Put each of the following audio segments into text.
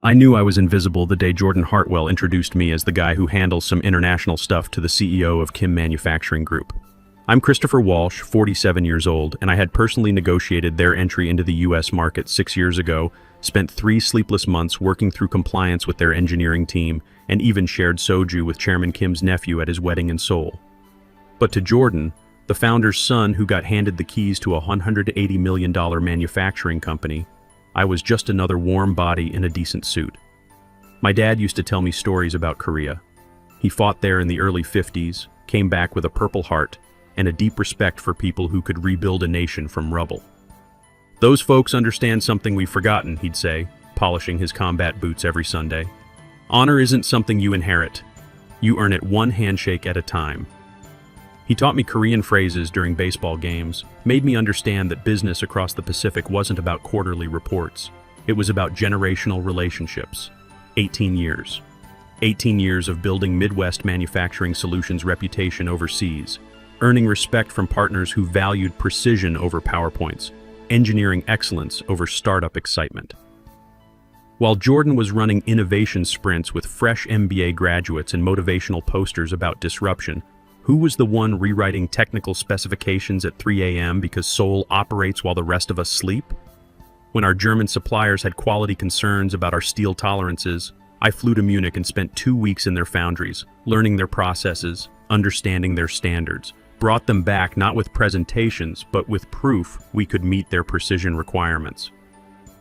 I knew I was invisible the day Jordan Hartwell introduced me as the guy who handles some international stuff to the CEO of Kim Manufacturing Group. I'm Christopher Walsh, 47 years old, and I had personally negotiated their entry into the US market 6 years ago, spent 3 sleepless months working through compliance with their engineering team, and even shared soju with Chairman Kim's nephew at his wedding in Seoul. But to Jordan, the founder's son who got handed the keys to a $180 million manufacturing company, I was just another warm body in a decent suit. My dad used to tell me stories about Korea. He fought there in the early 50s, came back with a Purple Heart, and a deep respect for people who could rebuild a nation from rubble. "Those folks understand something we've forgotten," he'd say, polishing his combat boots every Sunday. "Honor isn't something you inherit. You earn it one handshake at a time." He taught me Korean phrases during baseball games, made me understand that business across the Pacific wasn't about quarterly reports. It was about generational relationships. 18 years. 18 years of building Midwest Manufacturing Solutions' reputation overseas, earning respect from partners who valued precision over PowerPoints, engineering excellence over startup excitement. While Jordan was running innovation sprints with fresh MBA graduates and motivational posters about disruption, who was the one rewriting technical specifications at 3 a.m. because Seoul operates while the rest of us sleep? When our German suppliers had quality concerns about our steel tolerances, I flew to Munich and spent 2 weeks in their foundries, learning their processes, understanding their standards, brought them back not with presentations, but with proof we could meet their precision requirements.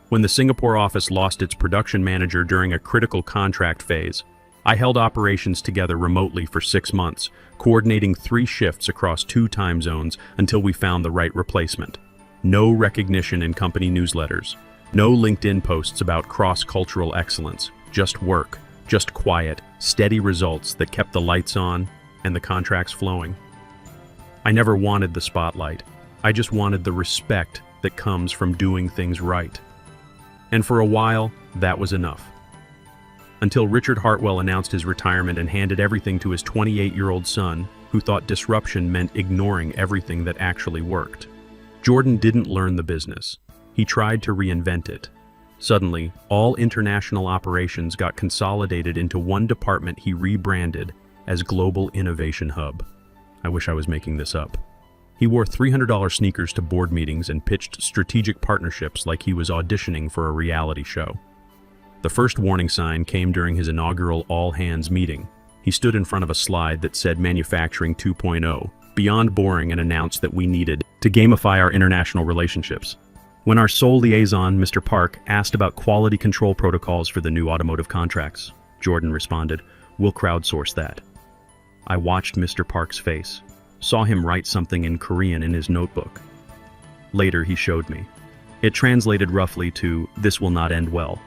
When the Singapore office lost its production manager during a critical contract phase, I held operations together remotely for 6 months, coordinating 3 shifts across 2 time zones until we found the right replacement. No recognition in company newsletters, no LinkedIn posts about cross-cultural excellence, just work, just quiet, steady results that kept the lights on and the contracts flowing. I never wanted the spotlight. I just wanted the respect that comes from doing things right. And for a while, that was enough. Until Richard Hartwell announced his retirement and handed everything to his 28-year-old son, who thought disruption meant ignoring everything that actually worked. Jordan didn't learn the business. He tried to reinvent it. Suddenly, all international operations got consolidated into one department he rebranded as Global Innovation Hub. I wish I was making this up. He wore $300 sneakers to board meetings and pitched strategic partnerships like he was auditioning for a reality show. The first warning sign came during his inaugural all-hands meeting. He stood in front of a slide that said Manufacturing 2.0, beyond boring, and announced that we needed to gamify our international relationships. When our sole liaison, Mr. Park, asked about quality control protocols for the new automotive contracts, Jordan responded, "We'll crowdsource that." I watched Mr. Park's face, saw him write something in Korean in his notebook. Later, he showed me. It translated roughly to, "This will not end well."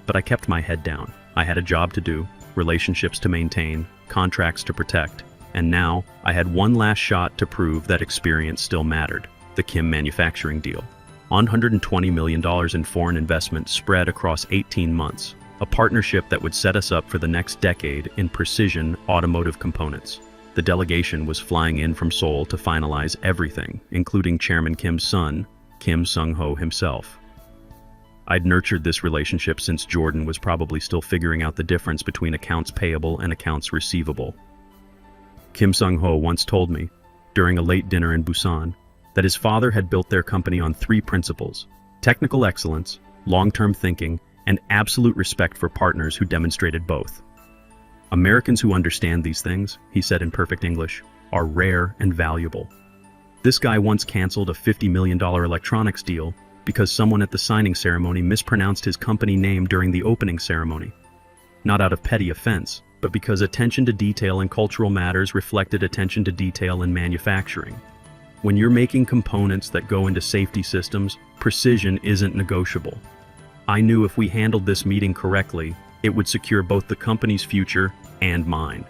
But I kept my head down. I had a job to do, relationships to maintain, contracts to protect, and now I had one last shot to prove that experience still mattered: the Kim Manufacturing deal. $120 million in foreign investment spread across 18 months, a partnership that would set us up for the next decade in precision automotive components. The delegation was flying in from Seoul to finalize everything, including Chairman Kim's son, Kim Sung-ho himself. I'd nurtured this relationship since Jordan was probably still figuring out the difference between accounts payable and accounts receivable. Kim Sung-ho once told me, during a late dinner in Busan, that his father had built their company on 3 principles: technical excellence, long-term thinking, and absolute respect for partners who demonstrated both. "Americans who understand these things," he said in perfect English, "are rare and valuable." This guy once canceled a $50 million electronics deal because someone at the signing ceremony mispronounced his company name during the opening ceremony. Not out of petty offense, but because attention to detail in cultural matters reflected attention to detail in manufacturing. When you're making components that go into safety systems, precision isn't negotiable. I knew if we handled this meeting correctly, it would secure both the company's future and mine.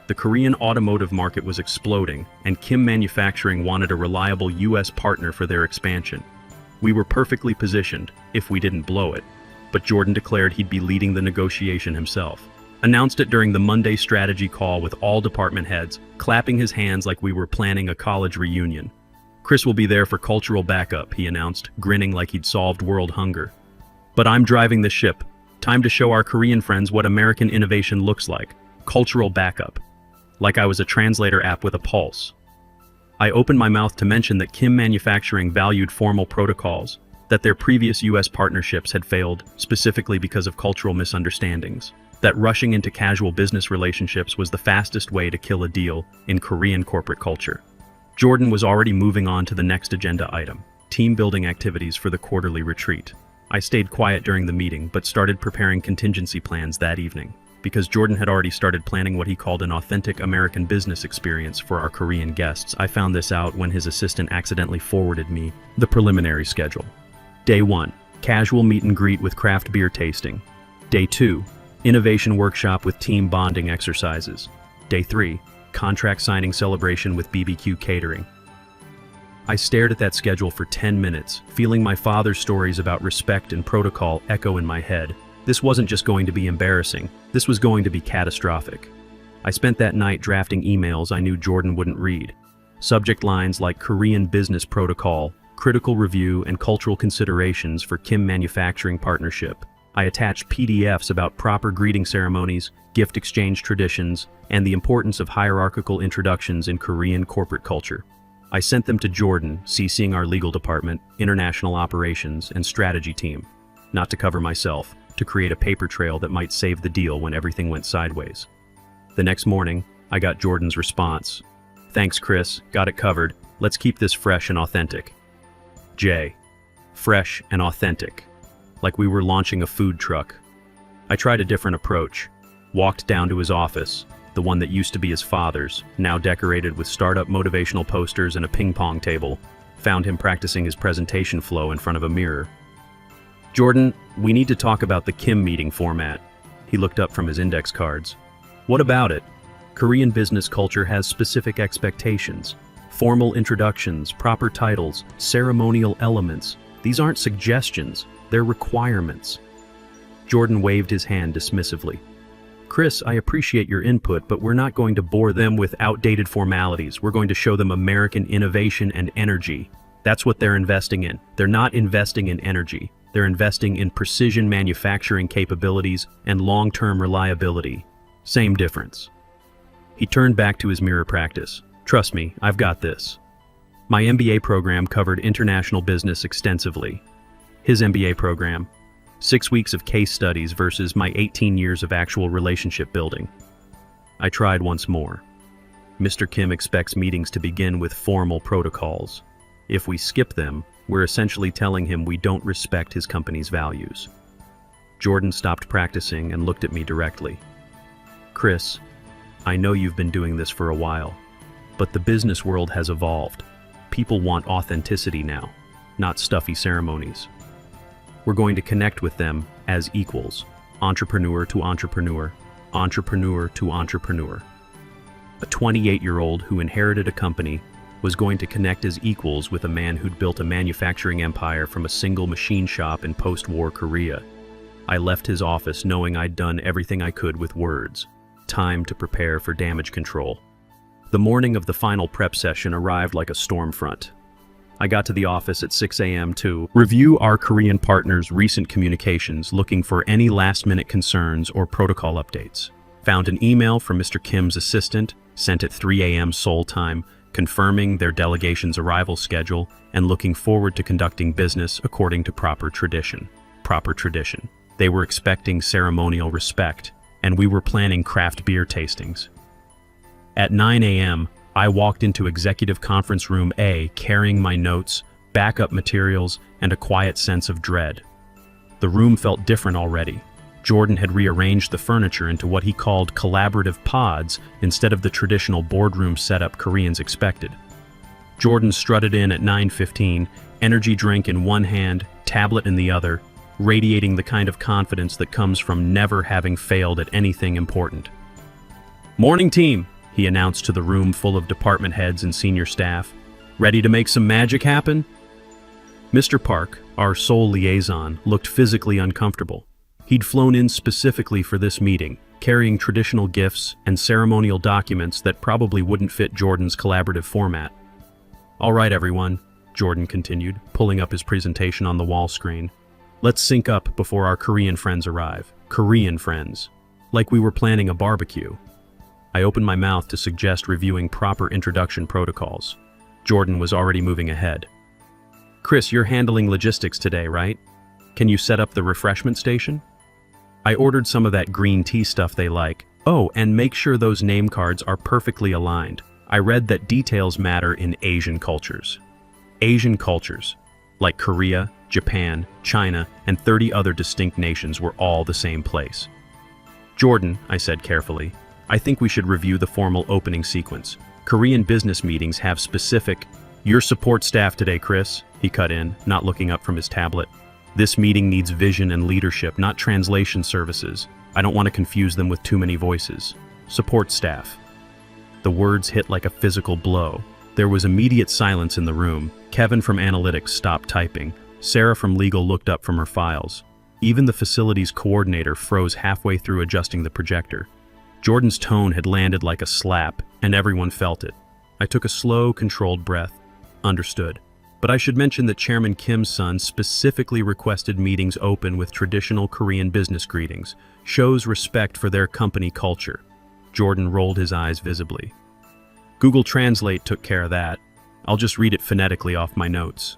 The Korean automotive market was exploding, and Kim Manufacturing wanted a reliable US partner for their expansion. We were perfectly positioned, if we didn't blow it, but Jordan declared he'd be leading the negotiation himself. Announced it during the Monday strategy call with all department heads, clapping his hands like we were planning a college reunion. "Chris will be there for cultural backup," he announced, grinning like he'd solved world hunger. "But I'm driving the ship. Time to show our Korean friends what American innovation looks like. Cultural backup. Like I was a translator app with a pulse. I opened my mouth to mention that Kim Manufacturing valued formal protocols, that their previous US partnerships had failed, specifically because of cultural misunderstandings, that rushing into casual business relationships was the fastest way to kill a deal in Korean corporate culture. Jordan was already moving on to the next agenda item, team-building activities for the quarterly retreat. I stayed quiet during the meeting, but started preparing contingency plans that evening, because Jordan had already started planning what he called an authentic American business experience for our Korean guests. I found this out when his assistant accidentally forwarded me the preliminary schedule. Day 1, casual meet and greet with craft beer tasting. Day 2, innovation workshop with team bonding exercises. Day 3, contract signing celebration with BBQ catering. I stared at that schedule for 10 minutes, feeling my father's stories about respect and protocol echo in my head. This wasn't just going to be embarrassing, this was going to be catastrophic. I spent that night drafting emails I knew Jordan wouldn't read. Subject lines like Korean business protocol, critical review, and cultural considerations for Kim Manufacturing partnership. I attached PDFs about proper greeting ceremonies, gift exchange traditions, and the importance of hierarchical introductions in Korean corporate culture. I sent them to Jordan, CCing our legal department, international operations, and strategy team. Not to cover myself, to create a paper trail that might save the deal when everything went sideways. The next morning, I got Jordan's response. "Thanks, Chris, got it covered. Let's keep this fresh and authentic." J. Fresh and authentic. Like we were launching a food truck. I tried a different approach. Walked down to his office, the one that used to be his father's, now decorated with startup motivational posters and a ping pong table. Found him practicing his presentation flow in front of a mirror. "Jordan, we need to talk about the Kim meeting format." He looked up from his index cards. "What about it? Korean business culture has specific expectations. Formal introductions, proper titles, ceremonial elements. These aren't suggestions, they're requirements." Jordan waved his hand dismissively. "Chris, I appreciate your input, but we're not going to bore them with outdated formalities. We're going to show them American innovation and energy. That's what they're investing in. They're not investing in energy. They're investing in precision manufacturing capabilities and long-term reliability. Same difference." He turned back to his mirror practice. "Trust me, I've got this." My MBA program covered international business extensively. His MBA program, 6 weeks of case studies versus my 18 years of actual relationship building. I tried once more. Mr. Kim expects meetings to begin with formal protocols. If we skip them, we're essentially telling him we don't respect his company's values. Jordan stopped practicing and looked at me directly. "Chris, I know you've been doing this for a while, but the business world has evolved. People want authenticity now, not stuffy ceremonies. We're going to connect with them as equals, entrepreneur to entrepreneur, entrepreneur to entrepreneur." A 28-year-old who inherited a company was going to connect as equals with a man who'd built a manufacturing empire from a single machine shop in post-war Korea. I left his office knowing I'd done everything I could with words. Time to prepare for damage control. The morning of the final prep session arrived like a storm front. I got to the office at 6 a.m. to review our Korean partners' recent communications, looking for any last-minute concerns or protocol updates. Found an email from Mr. Kim's assistant, sent at 3 a.m. Seoul time, confirming their delegation's arrival schedule and looking forward to conducting business according to proper tradition. Proper tradition. They were expecting ceremonial respect, and we were planning craft beer tastings. At 9 a.m., I walked into Executive Conference Room A carrying my notes, backup materials, and a quiet sense of dread. The room felt different already. Jordan had rearranged the furniture into what he called collaborative pods instead of the traditional boardroom setup Koreans expected. Jordan strutted in at 9:15, energy drink in one hand, tablet in the other, radiating the kind of confidence that comes from never having failed at anything important. "Morning, team," he announced to the room full of department heads and senior staff. "Ready to make some magic happen?" Mr. Park, our sole liaison, looked physically uncomfortable. He'd flown in specifically for this meeting, carrying traditional gifts and ceremonial documents that probably wouldn't fit Jordan's collaborative format. "All right, everyone," Jordan continued, pulling up his presentation on the wall screen. Let's sync up before our Korean friends arrive. Korean friends. Like we were planning a barbecue. I opened my mouth to suggest reviewing proper introduction protocols. Jordan was already moving ahead. Chris, you're handling logistics today, right? Can you set up the refreshment station? I ordered some of that green tea stuff they like. Oh, and make sure those name cards are perfectly aligned. I read that details matter in Asian cultures. Asian cultures, like Korea, Japan, China, and 30 other distinct nations were all the same place. Jordan, I said carefully, I think we should review the formal opening sequence. Korean business meetings have specific, "Your support staff today, Chris," he cut in, not looking up from his tablet. "This meeting needs vision and leadership, not translation services. I don't want to confuse them with too many voices. Support staff." The words hit like a physical blow. There was immediate silence in the room. Kevin from analytics stopped typing. Sarah from legal looked up from her files. Even the facilities coordinator froze halfway through adjusting the projector. Jordan's tone had landed like a slap, and everyone felt it. I took a slow, controlled breath. Understood. But I should mention that Chairman Kim's son specifically requested meetings open with traditional Korean business greetings, shows respect for their company culture. Jordan rolled his eyes visibly. Google Translate took care of that. I'll just read it phonetically off my notes.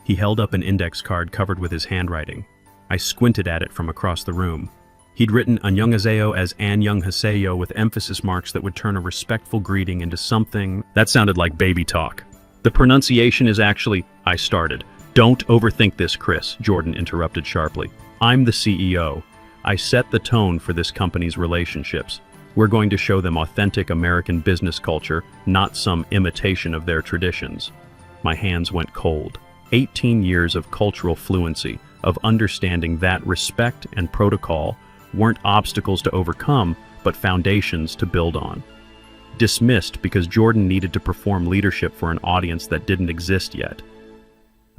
He held up an index card covered with his handwriting. I squinted at it from across the room. He'd written "Annyeonghaseyo" as "Annyeonghaseyo" with emphasis marks that would turn a respectful greeting into something that sounded like baby talk. The pronunciation is actually, I started. Don't overthink this, Chris, Jordan interrupted sharply. I'm the CEO. I set the tone for this company's relationships. We're going to show them authentic American business culture, not some imitation of their traditions. My hands went cold. 18 years of cultural fluency, of understanding that respect and protocol weren't obstacles to overcome, but foundations to build on. Dismissed because Jordan needed to perform leadership for an audience that didn't exist yet.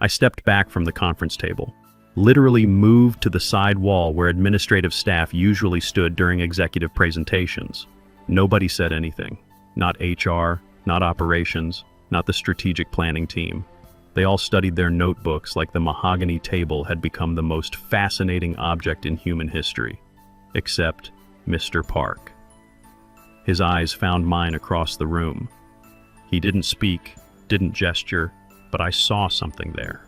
I stepped back from the conference table, literally moved to the side wall where administrative staff usually stood during executive presentations. Nobody said anything. Not HR, not operations, not the strategic planning team. They all studied their notebooks like the mahogany table had become the most fascinating object in human history. Except Mr. Park. His eyes found mine across the room. He didn't speak, didn't gesture, but I saw something there.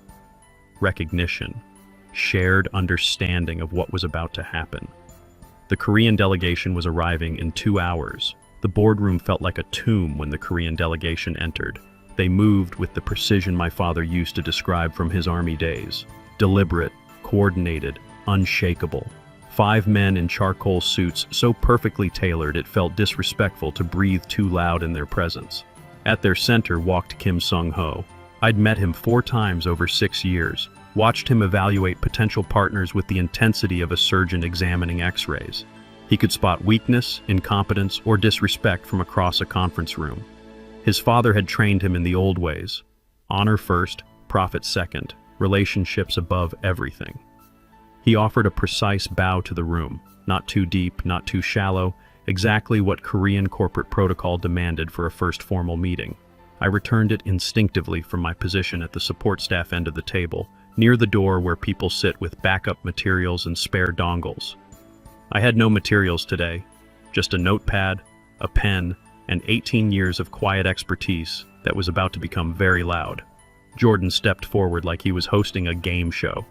Recognition. Shared understanding of what was about to happen. The Korean delegation was arriving in 2 hours. The boardroom felt like a tomb when the Korean delegation entered. They moved with the precision my father used to describe from his army days. Deliberate, coordinated, unshakable. 5 men in charcoal suits so perfectly tailored it felt disrespectful to breathe too loud in their presence. At their center walked Kim Sung-ho. I'd met him 4 times over 6 years, watched him evaluate potential partners with the intensity of a surgeon examining x-rays. He could spot weakness, incompetence, or disrespect from across a conference room. His father had trained him in the old ways. Honor first, profit second, relationships above everything. He offered a precise bow to the room, not too deep, not too shallow, exactly what Korean corporate protocol demanded for a first formal meeting. I returned it instinctively from my position at the support staff end of the table, near the door where people sit with backup materials and spare dongles. I had no materials today, just a notepad, a pen, and 18 years of quiet expertise that was about to become very loud. Jordan stepped forward like he was hosting a game show.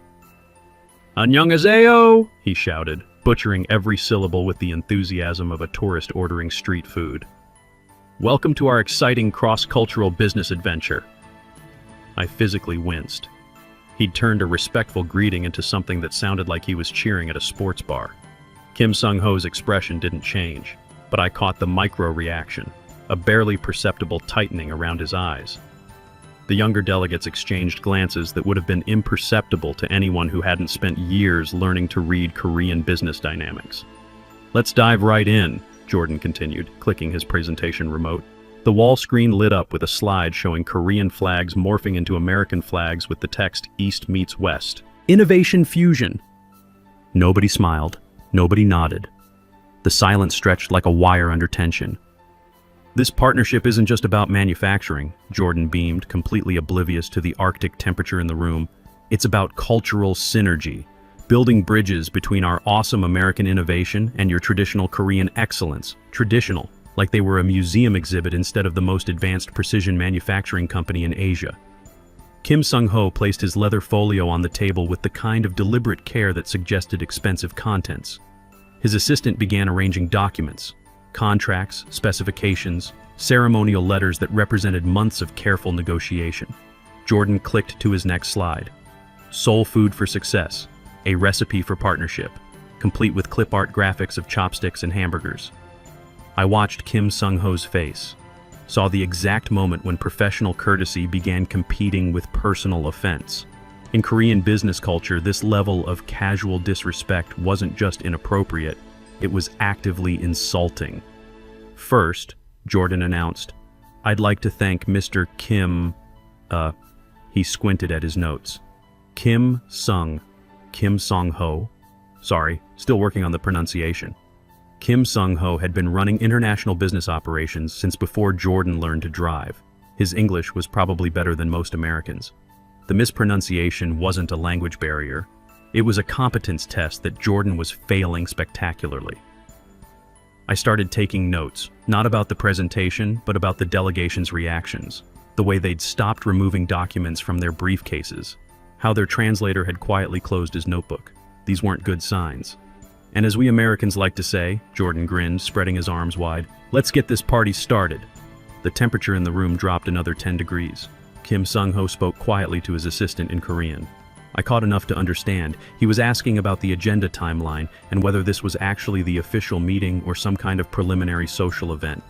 "Annyeonghaseyo!" he shouted, butchering every syllable with the enthusiasm of a tourist ordering street food. "Welcome to our exciting cross-cultural business adventure." I physically winced. He'd turned a respectful greeting into something that sounded like he was cheering at a sports bar. Kim Sung-ho's expression didn't change, but I caught the micro-reaction, a barely perceptible tightening around his eyes. The younger delegates exchanged glances that would have been imperceptible to anyone who hadn't spent years learning to read Korean business dynamics. "Let's dive right in," Jordan continued, clicking his presentation remote. The wall screen lit up with a slide showing Korean flags morphing into American flags with the text "East meets West." Innovation fusion. Nobody smiled. Nobody nodded. The silence stretched like a wire under tension. "This partnership isn't just about manufacturing," Jordan beamed, completely oblivious to the Arctic temperature in the room. "It's about cultural synergy. building bridges between our awesome American innovation and your traditional Korean excellence. Traditional, like they were a museum exhibit instead of the most advanced precision manufacturing company in Asia. Kim Sung-ho placed his leather folio on the table with the kind of deliberate care that suggested expensive contents. His assistant began arranging documents, contracts, specifications, ceremonial letters that represented months of careful negotiation. Jordan clicked to his next slide. Soul Food for Success, a recipe for partnership, complete with clip art graphics of chopsticks and hamburgers. I watched Kim Sung-ho's face, saw the exact moment when professional courtesy began competing with personal offense. In Korean business culture, this level of casual disrespect wasn't just inappropriate, it was actively insulting. First, Jordan announced, "I'd like to thank Mr. Kim," he squinted at his notes. Kim Sung-ho. Sorry, still working on the pronunciation. Kim Sung-ho had been running international business operations since before Jordan learned to drive. His English was probably better than most Americans. The mispronunciation wasn't a language barrier. It was a competence test that Jordan was failing spectacularly. I started taking notes, not about the presentation, but about the delegation's reactions, the way they'd stopped removing documents from their briefcases, how their translator had quietly closed his notebook. These weren't good signs. And as we Americans like to say, Jordan grinned, spreading his arms wide, "Let's get this party started." The temperature in the room dropped another 10 degrees. Kim Sung-ho spoke quietly to his assistant in Korean. I caught enough to understand. He was asking about the agenda timeline and whether this was actually the official meeting or some kind of preliminary social event.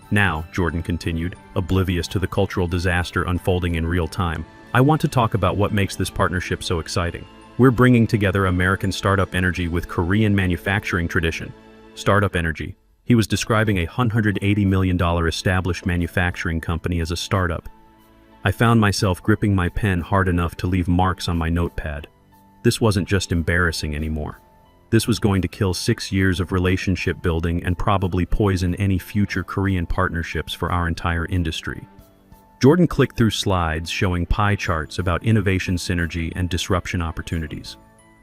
"Now," Jordan continued, oblivious to the cultural disaster unfolding in real time, "I want to talk about what makes this partnership so exciting. We're bringing together American startup energy with Korean manufacturing tradition." Startup energy. He was describing a $180 million established manufacturing company as a startup. I found myself gripping my pen hard enough to leave marks on my notepad. This wasn't just embarrassing anymore. This was going to kill 6 years of relationship building and probably poison any future Korean partnerships for our entire industry. Jordan clicked through slides showing pie charts about innovation synergy and disruption opportunities.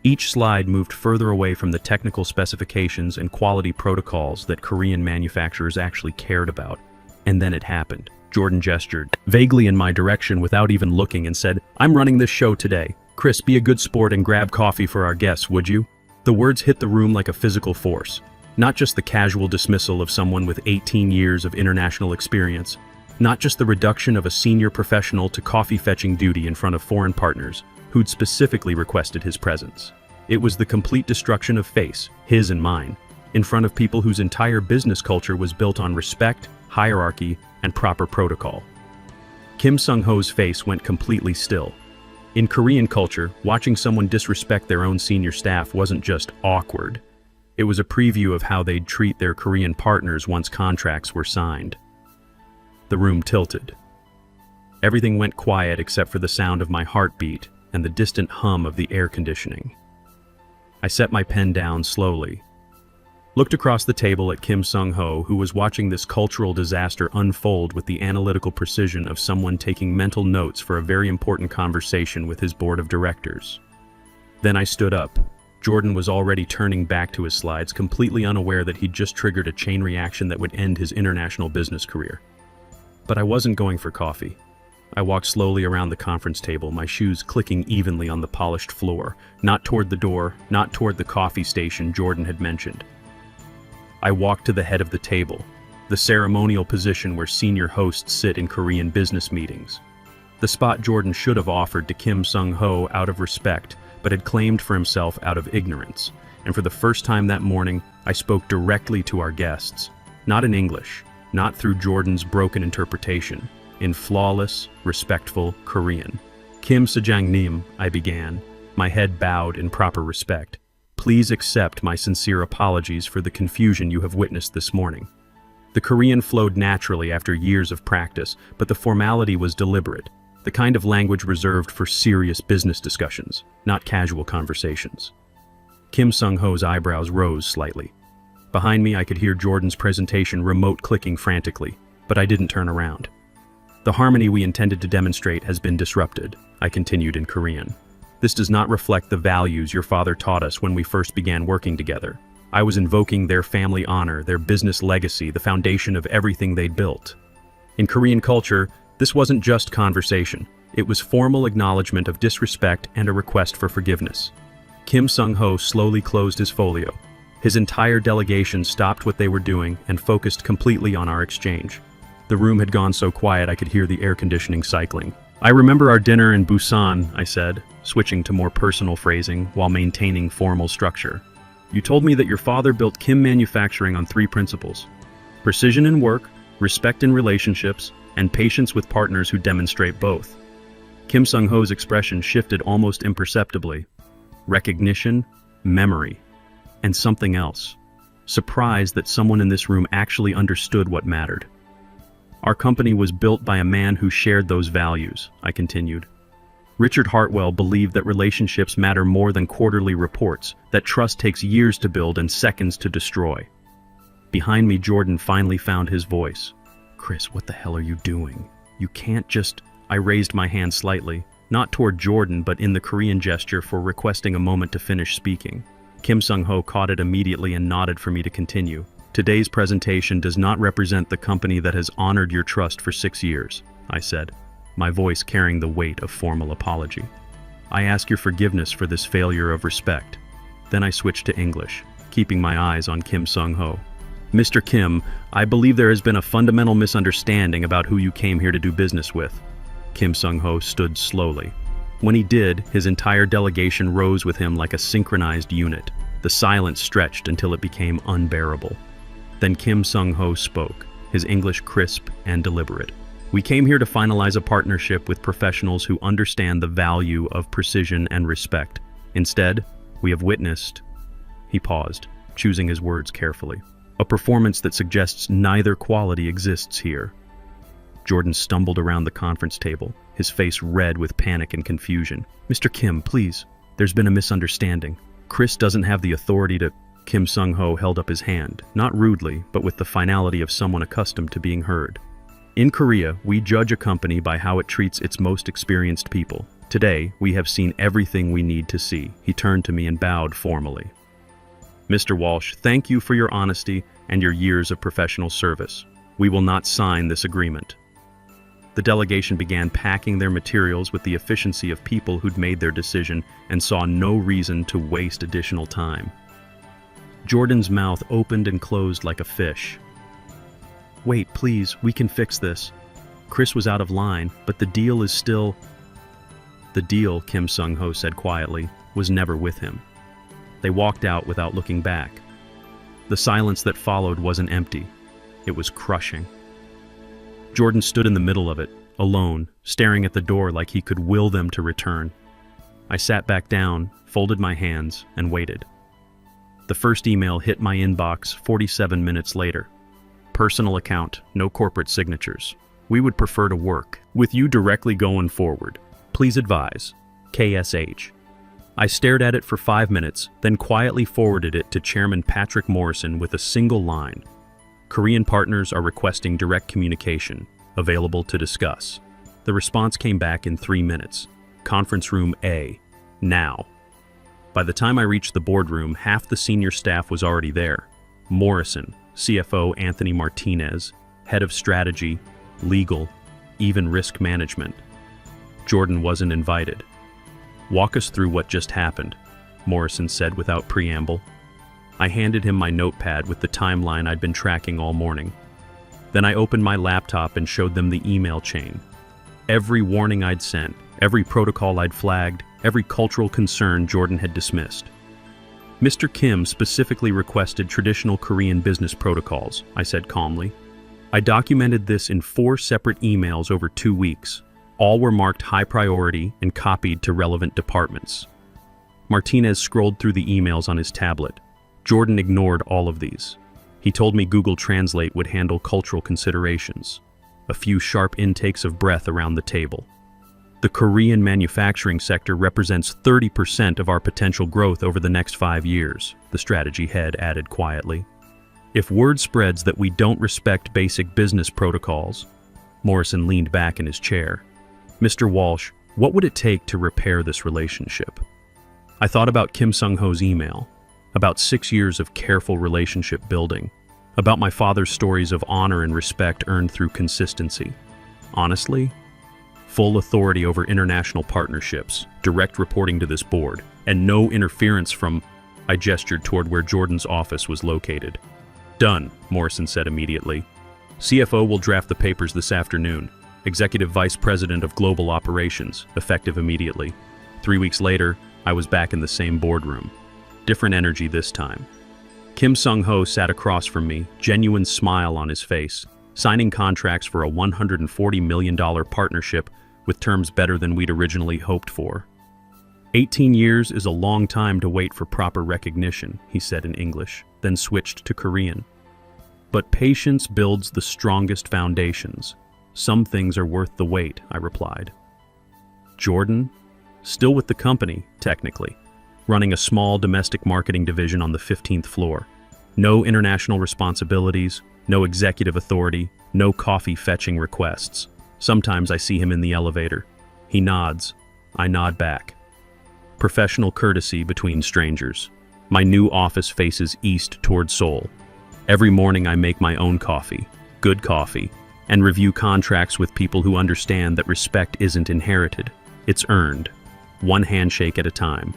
Each slide moved further away from the technical specifications and quality protocols that Korean manufacturers actually cared about. And then it happened. Jordan gestured vaguely in my direction without even looking and said, "I'm running this show today. Chris, be a good sport and grab coffee for our guests, would you?" The words hit the room like a physical force, not just the casual dismissal of someone with 18 years of international experience, not just the reduction of a senior professional to coffee-fetching duty in front of foreign partners who'd specifically requested his presence. It was the complete destruction of face, his and mine, in front of people whose entire business culture was built on respect, hierarchy, and proper protocol. Kim Sung-ho's face went completely still. In Korean culture, watching someone disrespect their own senior staff wasn't just awkward. It was a preview of how they'd treat their Korean partners once contracts were signed. The room tilted. Everything went quiet except for the sound of my heartbeat and the distant hum of the air conditioning. I set my pen down slowly, looked across the table at Kim Sung-ho, who was watching this cultural disaster unfold with the analytical precision of someone taking mental notes for a very important conversation with his board of directors. Then I stood up. Jordan was already turning back to his slides, completely unaware that he'd just triggered a chain reaction that would end his international business career. But I wasn't going for coffee. I walked slowly around the conference table, my shoes clicking evenly on the polished floor, not toward the door, not toward the coffee station Jordan had mentioned. I walked to the head of the table, the ceremonial position where senior hosts sit in Korean business meetings. The spot Jordan should have offered to Kim Sung-ho out of respect, but had claimed for himself out of ignorance. And for the first time that morning, I spoke directly to our guests. Not in English, not through Jordan's broken interpretation, in flawless, respectful Korean. "Kim Sejang-nim," I began, my head bowed in proper respect. "Please accept my sincere apologies for the confusion you have witnessed this morning." The Korean flowed naturally after years of practice, but the formality was deliberate, the kind of language reserved for serious business discussions, not casual conversations. Kim Sung-ho's eyebrows rose slightly. Behind me, I could hear Jordan's presentation remote clicking frantically, but I didn't turn around. "The harmony we intended to demonstrate has been disrupted," I continued in Korean. This does not reflect the values your father taught us when we first began working together. I was invoking their family honor, their business legacy, the foundation of everything they'd built. In Korean culture, this wasn't just conversation. It was formal acknowledgement of disrespect and a request for forgiveness. Kim Sung-ho slowly closed his folio. His entire delegation stopped what they were doing and focused completely on our exchange. The room had gone so quiet I could hear the air conditioning cycling. "I remember our dinner in Busan," I said, switching to more personal phrasing while maintaining formal structure. "You told me that your father built Kim Manufacturing on 3 principles: precision in work, respect in relationships, and patience with partners who demonstrate both." Kim Sung-ho's expression shifted almost imperceptibly. Recognition, memory, and something else. Surprise that someone in this room actually understood what mattered. "Our company was built by a man who shared those values," I continued. Richard Hartwell believed that relationships matter more than quarterly reports, that trust takes years to build and seconds to destroy. Behind me, Jordan finally found his voice. "Chris, what the hell are you doing? You can't just..." I raised my hand slightly, not toward Jordan but in the Korean gesture for requesting a moment to finish speaking. Kim Sung-ho caught it immediately and nodded for me to continue. "Today's presentation does not represent the company that has honored your trust for 6 years, I said, my voice carrying the weight of formal apology. "I ask your forgiveness for this failure of respect." Then I switched to English, keeping my eyes on Kim Sung-ho. "Mr. Kim, I believe there has been a fundamental misunderstanding about who you came here to do business with." Kim Sung-ho stood slowly. When he did, his entire delegation rose with him like a synchronized unit. The silence stretched until it became unbearable. Then Kim Sung-ho spoke, his English crisp and deliberate. "We came here to finalize a partnership with professionals who understand the value of precision and respect. Instead, we have witnessed..." He paused, choosing his words carefully. "A performance that suggests neither quality exists here." Jordan stumbled around the conference table, his face red with panic and confusion. "Mr. Kim, please. There's been a misunderstanding. Chris doesn't have the authority to..." Kim Sung-ho held up his hand, not rudely, but with the finality of someone accustomed to being heard. "In Korea, we judge a company by how it treats its most experienced people. Today, we have seen everything we need to see." He turned to me and bowed formally. "Mr. Walsh, thank you for your honesty and your years of professional service. We will not sign this agreement." The delegation began packing their materials with the efficiency of people who'd made their decision and saw no reason to waste additional time. Jordan's mouth opened and closed like a fish. "Wait, please, we can fix this." Chris was out of line, but the deal is still... "The deal," Kim Sung-ho said quietly, "was never with him." They walked out without looking back. The silence that followed wasn't empty. It was crushing. Jordan stood in the middle of it, alone, staring at the door like he could will them to return. I sat back down, folded my hands, and waited. The first email hit my inbox 47 minutes later. "Personal account, no corporate signatures. We would prefer to work with you directly going forward. Please advise. KSH." I stared at it for 5 minutes, then quietly forwarded it to Chairman Patrick Morrison with a single line. "Korean partners are requesting direct communication, available to discuss." The response came back in 3 minutes. "Conference room A. Now." By the time I reached the boardroom, half the senior staff was already there. Morrison, CFO Anthony Martinez, head of strategy, legal, even risk management. Jordan wasn't invited. "Walk us through what just happened," Morrison said without preamble. I handed him my notepad with the timeline I'd been tracking all morning. Then I opened my laptop and showed them the email chain. Every warning I'd sent, every protocol I'd flagged, every cultural concern Jordan had dismissed. "Mr. Kim specifically requested traditional Korean business protocols," I said calmly. "I documented this in 4 separate emails over 2 weeks. All were marked high priority and copied to relevant departments." Martinez scrolled through the emails on his tablet. Jordan ignored all of these. He told me Google Translate would handle cultural considerations. A few sharp intakes of breath around the table. "The Korean manufacturing sector represents 30% of our potential growth over the next 5 years, the strategy head added quietly. "If word spreads that we don't respect basic business protocols..." Morrison leaned back in his chair. "Mr. Walsh, What would it take to repair this relationship? I thought about Kim Sung-ho's email, about 6 years of careful relationship building, about my father's stories of honor and respect earned through consistency. Honestly, full authority over international partnerships, direct reporting to this board, and no interference from... I gestured toward where Jordan's office was located. Done, Morrison said immediately. CFO will draft the papers this afternoon. Executive Vice President of Global Operations, effective immediately. 3 weeks later, I was back in the same boardroom. Different energy this time. Kim Sung-ho sat across from me, genuine smile on his face, signing contracts for a $140 million partnership with terms better than we'd originally hoped for. 18 years is a long time to wait for proper recognition, he said in English, then switched to Korean. But patience builds the strongest foundations. Some things are worth the wait, I replied. Jordan, still with the company, technically, running a small domestic marketing division on the 15th floor. No international responsibilities, no executive authority, no coffee fetching requests. Sometimes I see him in the elevator. He nods. I nod back. Professional courtesy between strangers. My new office faces east toward Seoul. Every morning I make my own coffee, good coffee, and review contracts with people who understand that respect isn't inherited, it's earned, one handshake at a time.